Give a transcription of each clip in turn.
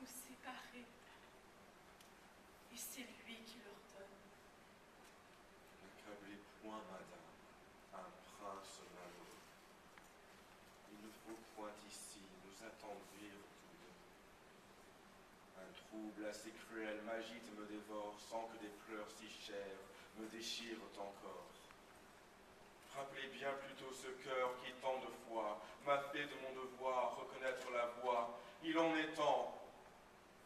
séparer. Et c'est lui qui l'ordonne. N'accablez point, madame, un prince malheureux. Il ne faut point ici nous attendrir tous deux. Un trouble assez cruel m'agite et me dévore, sans que des pleurs si chers me déchirent encore. Rappelez bien plutôt ce cœur qui, tant de fois, m'a fait de mon devoir reconnaître la voie. Il en est temps.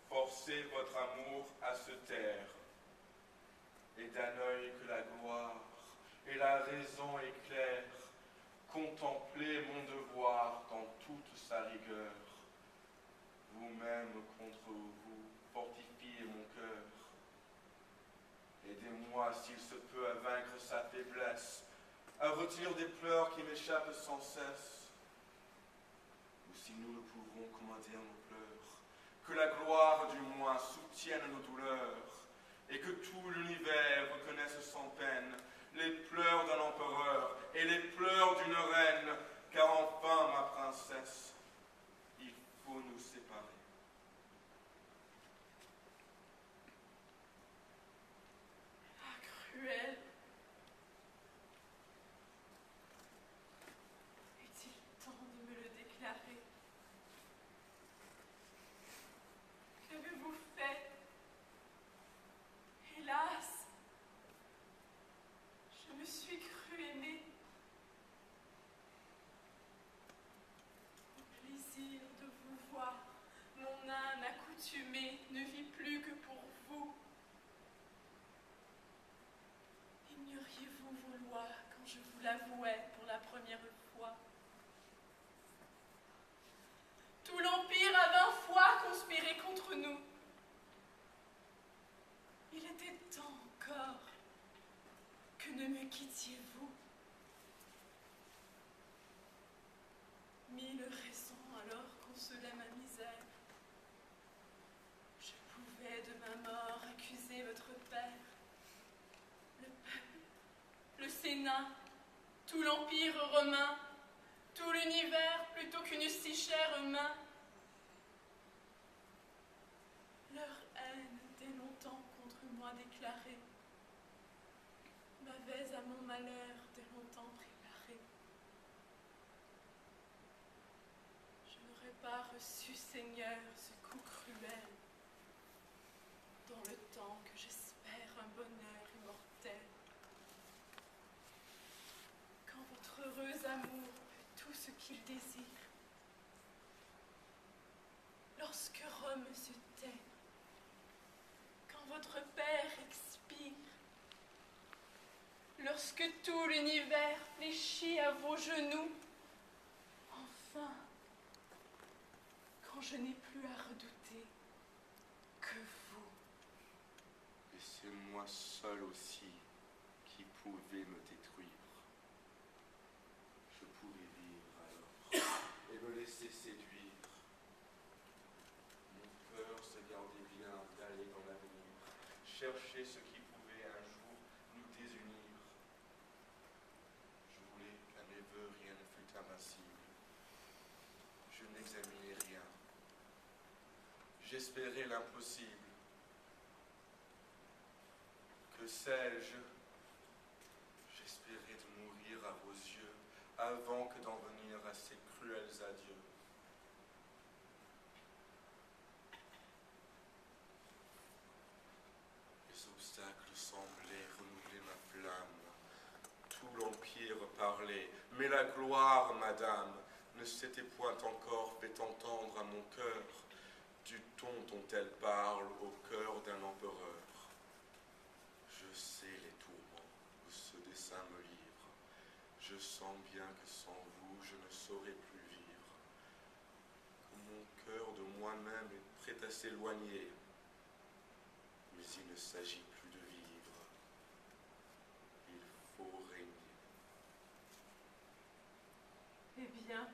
Forcez votre amour à se taire. Et d'un œil que la gloire et la raison éclairent, contemplez mon devoir dans toute sa rigueur. Vous-même contre vous fortifiez mon cœur. Aidez-moi, s'il se peut, à vaincre sa faiblesse, à retenir des pleurs qui m'échappent sans cesse. Ou si nous ne pouvons commander nos pleurs, que la gloire du moins soutienne nos douleurs, et que tout l'univers reconnaisse sans peine les pleurs d'un empereur et les pleurs d'une reine, car enfin, ma princesse, il faut nous séparer. Ah, cruel! Est-il temps de me le déclarer? Qu'avez-vous fait? Hélas! Je me suis cru aimée. Au plaisir de vous voir, mon âme accoutumée ne vit plus que pour vous. Ignoriez-vous vos lois quand je vous l'avouais pour la première fois? Tout l'Empire a 20 fois conspiré contre nous. Il était temps encore que ne me quittiez-vous. 1000 raisons alors consolaient ma misère. Je pouvais de ma mort accuser votre père, le peuple, le Sénat, tout l'Empire romain, tout l'univers plutôt qu'une si chère main. Leur haine dès longtemps contre moi déclarée m'avait à mon malheur dès longtemps préparé. Je n'aurais pas reçu, Seigneur, ce coup cruel, dans le temps que j'espère un bonheur immortel. Quand votre heureux amour peut tout ce qu'il désire, lorsque Rome se tait, quand votre père expire, lorsque tout l'univers fléchit à vos genoux, enfin, quand je n'ai plus à redouter que vous. Et c'est moi seul aussi qui pouvais me détruire. Je pouvais vivre alors et me laisser séduire. Mon cœur se gardait bien d'aller dans l'avenir, chercher ce qui pouvait un jour nous désunir. Je voulais qu'à mes vœux rien ne fût invincible. Je n'examinais rien. J'espérais l'impossible. Que sais-je? J'espérais de mourir à vos yeux avant que d'en venir à ces cruels adieux. Les obstacles semblaient renouveler ma flamme. Tout l'Empire parlait, mais la gloire, madame, ne s'était point encore fait entendre à mon cœur du ton dont elle parle au cœur d'un empereur. Je sais les tourments où ce dessein me livre. Je sens bien que sans vous, je ne saurais plus vivre. Que mon cœur de moi-même est prêt à s'éloigner. Mais il ne s'agit plus de vivre. Il faut régner. Eh bien,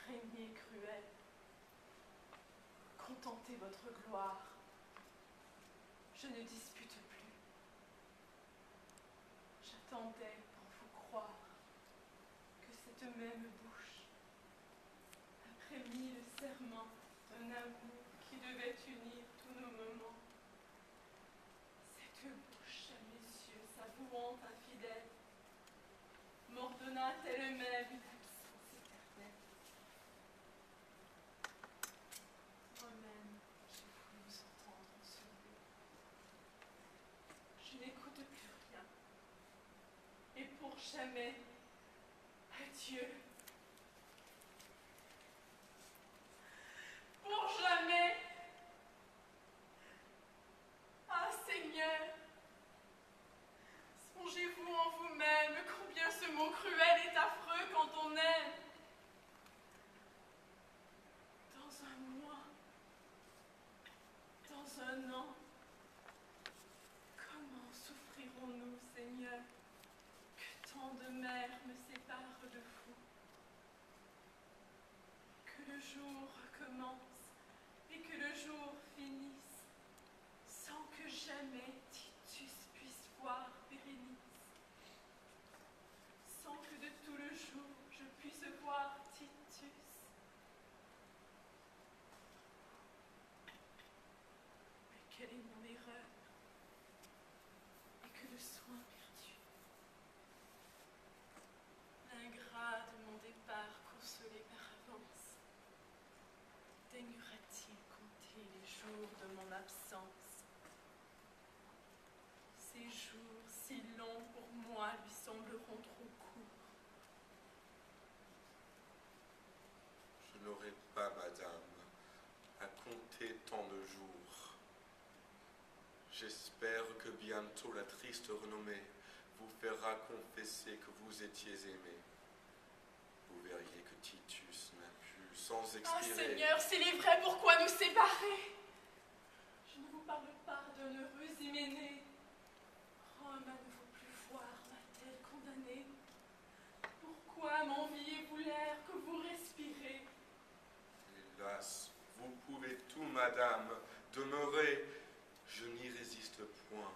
régnez cruel. Contentez votre gloire. Je ne dispute plus. J'attendais pour vous croire que cette même bouche, après 1000 serments, d'un d'un amour qui devait unir tous nos moments. Cette bouche à mes yeux, s'avouant infidèle, m'ordonna elle-même une absence éternelle. Moi-même, j'ai voulu vous entendre se lever. Je n'écoute plus rien. Et pour jamais, adieu. Pour jamais. Ah Seigneur, songez-vous en vous-même combien ce mot cruel est affreux quand on aime. Dans un mois, dans un an, comment souffrirons-nous, Seigneur, que tant de mers me séparent de vous, que le jour recommence et que le jour finisse, sans que jamais Titus puisse voir Bérénice, sans que de tout le jour je puisse voir Titus. Mais quelle est mon erreur, et que le soin perdu. L'ingrat de mon départ consolé par avance, daignera-t-il compter les jours de mon absence? Ces jours si longs pour moi lui sembleront trop courts. Je n'aurai pas, madame, à compter tant de jours. J'espère que bientôt la triste renommée vous fera confesser que vous étiez aimé. Vous verriez que Titus n'a pu, sans expirer... Ah Seigneur, s'il est vrai, pourquoi nous séparer? Je ne vous parle pas d'un heureux Hyménée. Rome à ne vous plus voir, m'a-t-elle condamnée? Pourquoi m'enviez-vous l'air que vous respirez? Hélas, vous pouvez tout, madame, demeurer. Je n'y résiste point.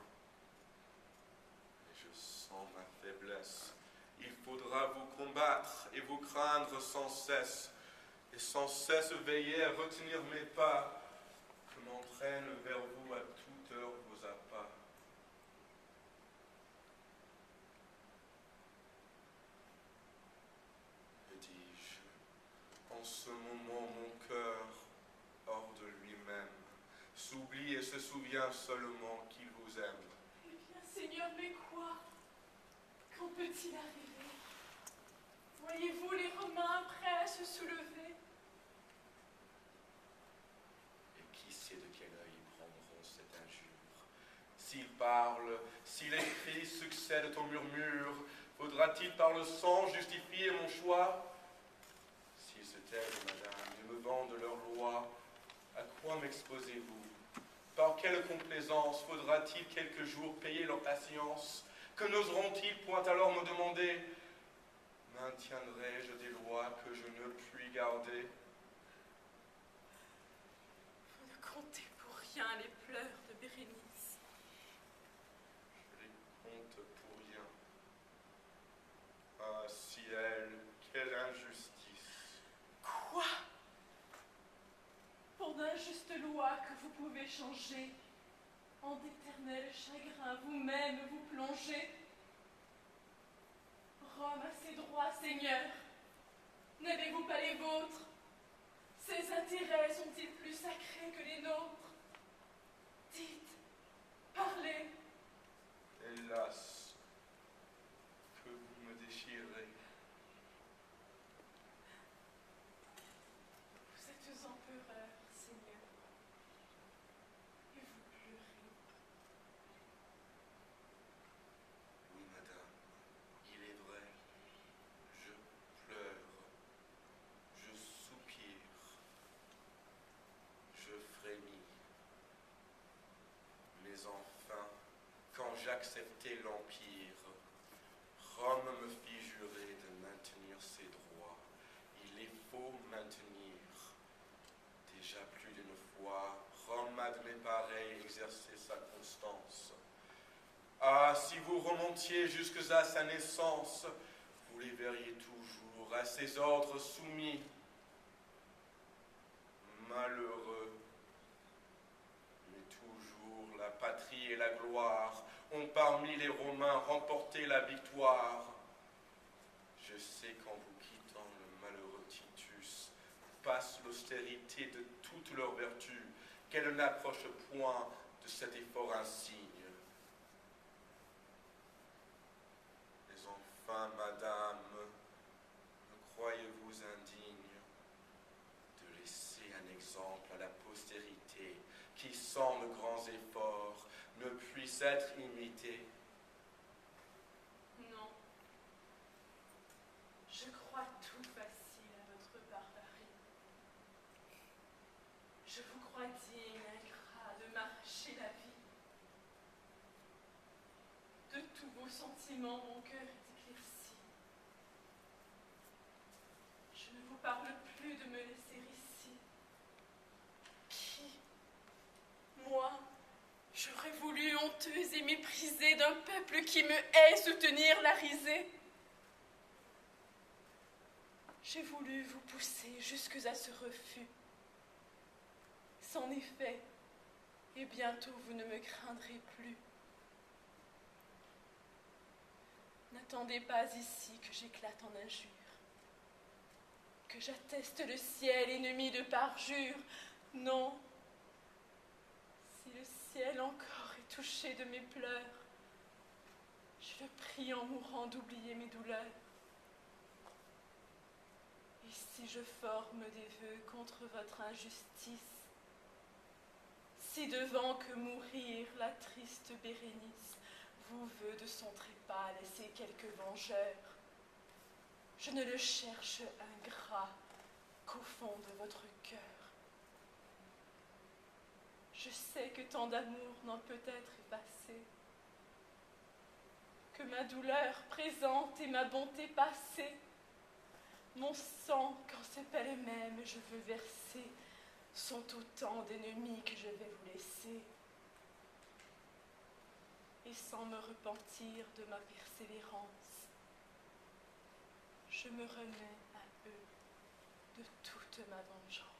Mais je sens ma faiblesse. Il faudra vous combattre et vous craindre sans cesse, et sans cesse veiller à retenir mes pas, que m'entraînent vers vous à toute heure vos appas. Que dis-je? En ce moment, mon cœur, hors de lui-même, s'oublie et se souvient seulement qu'il vous aime. Eh bien, Seigneur, mais quoi? Quand peut-il arriver? Voyez-vous les Romains prêts à se soulever? Et qui sait de quel œil ils prendront cette injure? S'ils parlent, si les cris succèdent au murmure, faudra-t-il par le sang justifier mon choix? S'ils se taisent, madame, et me vendent leur loi, à quoi m'exposez-vous? Par quelle complaisance faudra-t-il quelques jours payer leur patience? Que n'oseront-ils point alors me demander? Maintiendrai-je des lois que je ne puis garder? Vous ne comptez pour rien les pleurs de Bérénice. Je les compte pour rien. Ah, ciel, quelle injustice! Quoi? Pour d'injustes lois que vous pouvez changer, en d'éternels chagrins vous-même vous plongez. Rome a ses droits, Seigneur. N'avez-vous pas les vôtres? Ses intérêts sont-ils plus sacrés que les nôtres? Dites, parlez. Hélas, que vous me déchirez. Vous êtes empereur, Seigneur, et vous pleurez. Oui, madame, il est vrai. Je pleure, je soupire, je frémis. Mais enfin, quand j'acceptai l'Empire, Rome me fit jurer de maintenir ses droits. Il les faut maintenir. Déjà plus d'une fois, Rome a de mes pareils exercé sa constance. Ah, si vous remontiez jusque à sa naissance, vous les verriez toujours à ses ordres soumis. malheureux. Mais toujours la patrie et la gloire ont parmi les Romains remporté la victoire. Je sais qu'en vous quittant le malheureux Titus passe l'austérité de toutes leurs vertus, qu'elle n'approche point de cet effort insigne. Mais enfin, madame, me croyez-vous indigne de laisser un exemple à la postérité qui, sans de grands efforts, ne puisse être imité? Non. Je crois tout facile à votre barbarie. Je vous crois digne, ingrat, de m'arracher la vie. De tous vos sentiments, mon cœur est éclairci. Je ne vous parle plus de me laisser ici. Qui, moi, j'aurais voulu, honteuse et méprisée, d'un peuple qui me hait, soutenir la risée? J'ai voulu vous pousser jusque à ce refus. C'en est fait, et bientôt vous ne me craindrez plus. N'attendez pas ici que j'éclate en injures, que j'atteste le ciel ennemi de parjure. Non, si le ciel encore est touché de mes pleurs, je le prie en mourant d'oublier mes douleurs. Et si je forme des vœux contre votre injustice, si devant que mourir la triste Bérénice vous veut de son trépas laisser quelque vengeur, je ne le cherche ingrat qu'au fond de votre cœur. Je sais que tant d'amour n'en peut être effacé, que ma douleur présente et ma bonté passée, mon sang, quand c'est elle-même je veux verser, sont autant d'ennemis que je vais vous laisser. Et sans me repentir de ma persévérance, je me remets à eux de toute ma vengeance.